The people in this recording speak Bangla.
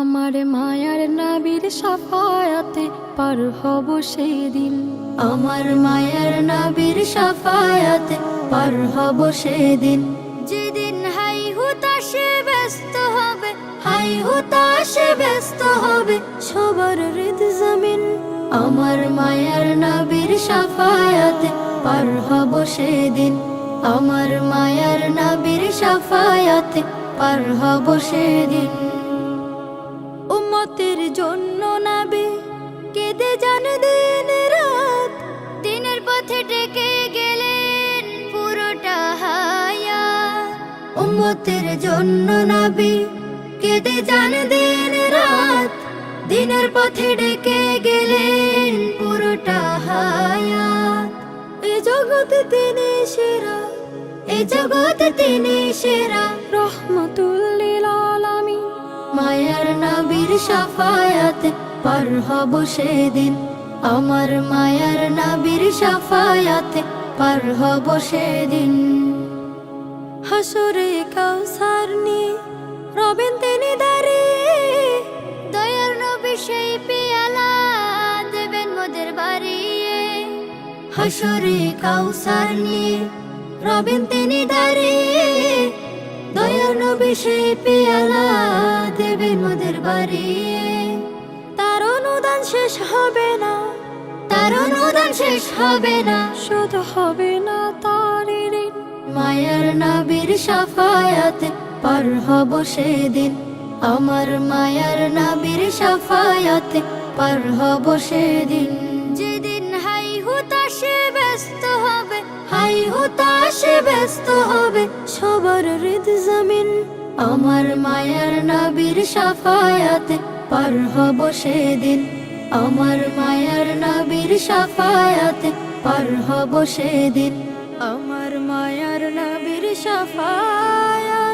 আমার মায়ার নবীর শাফায়াতে পার হব সেদিন। আমার মায়ার নবীর শাফায়াতে পার হব সেদিন। যেদিন হাই হুতাশে ব্যস্ত হবে, হাই হুতাশে ব্যস্ত হবে সবার হৃদ জমিন। আমার মায়ার নবীর শাফায়াতে পার হব সেদিন। আমার মায়ার নবীর শাফায়াতে পার হব সেদিন। উম্মতের জন্য নবী কেঁদে যান দিন রাত, দিনের পথে ডেকে গেলেন পুরোটা হায়াত। উম্মতের জন্য নবী কেঁদে যান দিন রাত, দিনের পথে ডেকে গেলেন পুরোটা হায়াত। এ জগতে তিনি সেরা, এ জগতে তিনি সেরা, রহমাতুল লিল আলামিন। মায়ার নবীর শাফায়াতে পার হব সেদিন। আমার মায়ার নবীর শাফায়াতে পার হব সেদিন। হাসরে কাউসার নিয়ে রবেন তিনি দাঁড়িয়ে, দয়ার নবী সেই পেয়ালা দেবেন মোদের বাড়িয়ে। হাসরে কাউসার নিয়ে রবেন তিনি দাঁড়িয়ে, দয়ার নবী সেই পেয়ালা দেবেন মোদের বাড়িয়ে। তার অনুদান শেষ হবে না, তার অনুদান শেষ হবে না, শুধু হবে না তার ঋণ। মায়ার নবীর শাফায়াতে পার হব সেদিন। আমার মায়ার নবীর শাফায়াতে পার হব সেদিন। যেদিন হাই হুতাশে ব্যস্ত হবে, হাই হুতাশে ব্যস্ত হবে সবার হৃদ জমিন। আমার মায়ার নবীর শাফায়াতে পার হব সেদিন। আমার মায়ার নবীর শাফায়াতে পার হব সেদিন। আমার মায়ার নবীর শাফায়াত